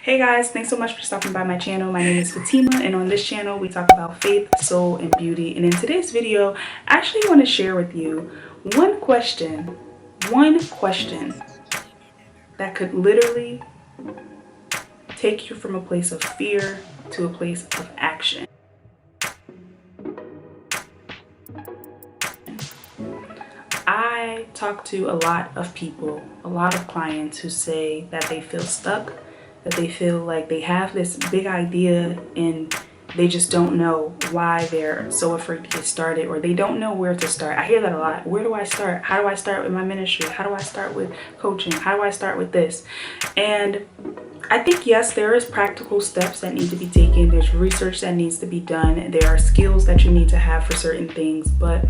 Hey guys, thanks so much for stopping by my channel. My name is Fatima, and on this channel we talk about faith, soul, and beauty. And in today's video, I actually want to share with you one question that could literally take you from a place of fear to a place of action. I talk to a lot of people, a lot of clients who say that they feel stuck, that they feel like they have this big idea and they just don't know why they're so afraid to get started, or they don't know where to start. I hear that a lot. Where do I start? How do I start with my ministry? How do I start with coaching? How do I start with this? And I think, yes, there is practical steps that need to be taken. There's research that needs to be done. There are skills that you need to have for certain things, but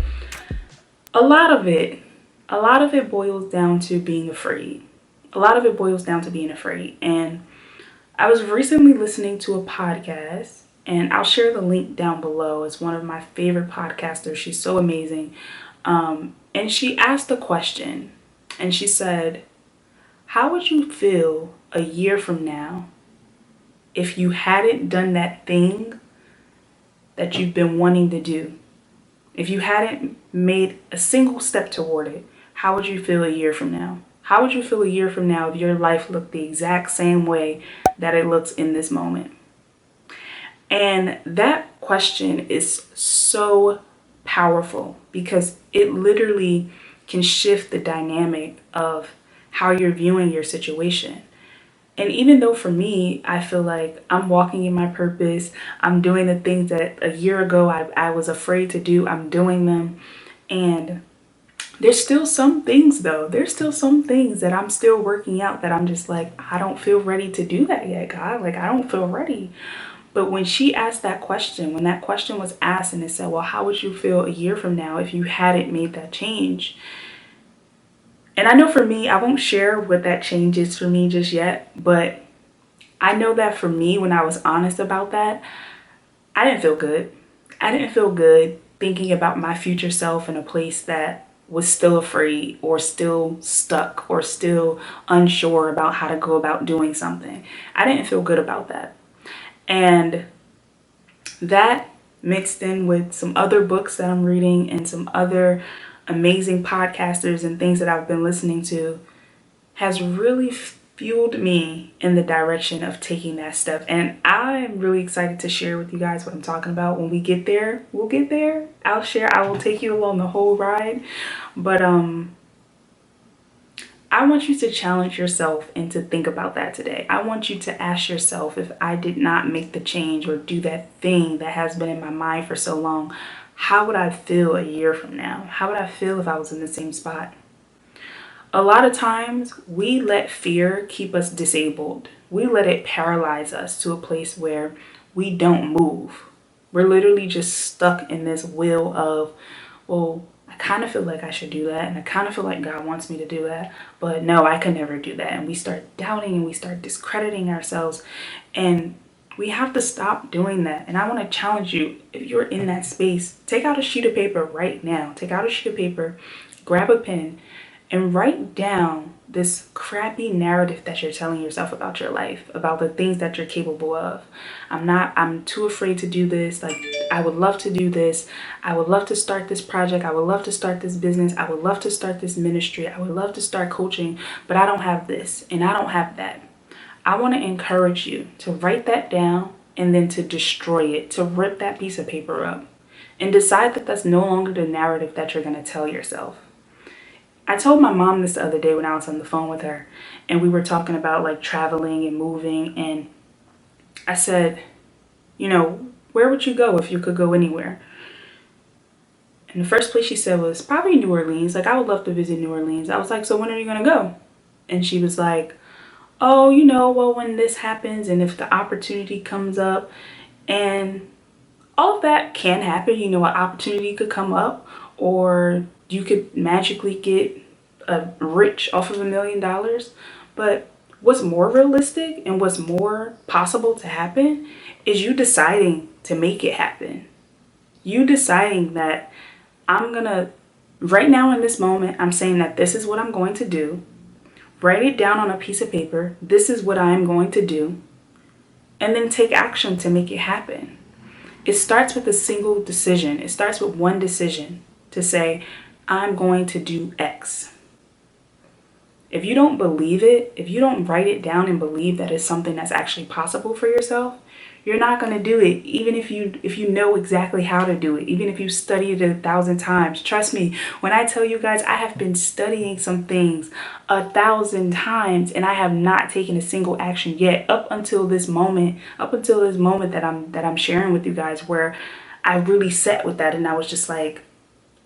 a lot of it boils down to being afraid. A lot of it boils down to being afraid. And I was recently listening to a podcast, and I'll share the link down below. It's one of my favorite podcasters. She's so amazing. And she asked a question, and she said, how would you feel a year from now if you hadn't done that thing that you've been wanting to do? If you hadn't made a single step toward it, how would you feel a year from now? How would you feel a year from now if your life looked the exact same way that it looks in this moment? And that question is so powerful because it literally can shift the dynamic of how you're viewing your situation. And even though for me, I feel like I'm walking in my purpose, I'm doing the things that a year ago I was afraid to do, I'm doing them. And there's still some things though, that I'm still working out that I'm just like, I don't feel ready to do that yet, God. Like, I don't feel ready. But when she asked that question, when that question was asked and it said, well, how would you feel a year from now if you hadn't made that change? And I know for me, I won't share what that change is for me just yet, but I know that for me, when I was honest about that, I didn't feel good. I didn't feel good thinking about my future self in a place that was still afraid or still stuck or still unsure about how to go about doing something. I didn't feel good about that. And that mixed in with some other books that I'm reading and some other amazing podcasters and things that I've been listening to has really fueled me in the direction of taking that step. And I'm really excited to share with you guys what I'm talking about. When we get there, we'll get there. I will take you along the whole ride. But I want you to challenge yourself and to think about that today. I want you to ask yourself, if I did not make the change or do that thing that has been in my mind for so long, how would I feel a year from now? How would I feel if I was in the same spot? A lot of times we let fear keep us disabled. We let it paralyze us to a place where we don't move. We're literally just stuck in this wheel of, well, I kind of feel like I should do that, and I kind of feel like God wants me to do that, but no, I could never do that. And we start doubting and we start discrediting ourselves, and we have to stop doing that. And I want to challenge you, if you're in that space, take out a sheet of paper right now. Take out a sheet of paper, grab a pen, and write down this crappy narrative that you're telling yourself about your life, about the things that you're capable of. I'm too afraid to do this. Like, I would love to do this. I would love to start this project. I would love to start this business. I would love to start this ministry. I would love to start coaching, but I don't have this and I don't have that. I want to encourage you to write that down and then to destroy it, to rip that piece of paper up and decide that that's no longer the narrative that you're going to tell yourself. I told my mom this the other day when I was on the phone with her, and we were talking about like traveling and moving, and I said, where would you go if you could go anywhere? And the first place she said was probably New Orleans. Like, I would love to visit New Orleans. I was like, so when are you going to go? And she was like, oh, well, when this happens and if the opportunity comes up. And all of that can happen. An opportunity could come up, or you could magically get rich off of $1 million. But what's more realistic and what's more possible to happen is you deciding to make it happen. You deciding that right now in this moment, I'm saying that this is what I'm going to do. Write it down on a piece of paper. This is what I am going to do. and then take action to make it happen. It starts with a single decision. It starts with one decision to say, I'm going to do X. If you don't believe it, if you don't write it down and believe that it's something that's actually possible for yourself, you're not going to do it, even if you know exactly how to do it, even if you studied it 1,000 times. Trust me, when I tell you guys, I have been studying some things 1,000 times and I have not taken a single action yet up until this moment that I'm sharing with you guys, where I really sat with that and I was just like,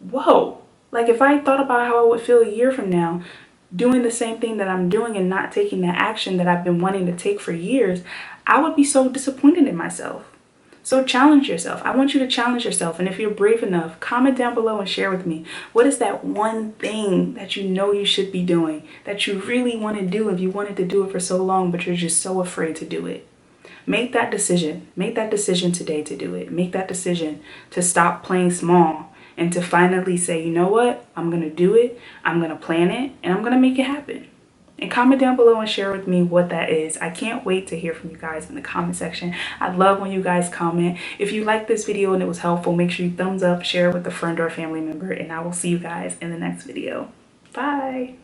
whoa. Like, if I thought about how I would feel a year from now, doing the same thing that I'm doing and not taking the action that I've been wanting to take for years, I would be so disappointed in myself. So challenge yourself. I want you to challenge yourself. And if you're brave enough, comment down below and share with me, what is that one thing that you know you should be doing, that you really want to do if you wanted to do it for so long, but you're just so afraid to do it? Make that decision. Make that decision today to do it. Make that decision to stop playing small and to finally say, you know what? I'm going to do it. I'm going to plan it and I'm going to make it happen. And comment down below and share with me what that is. I can't wait to hear from you guys in the comment section. I love when you guys comment. If you liked this video and it was helpful, make sure you thumbs up, share it with a friend or a family member, and I will see you guys in the next video. Bye.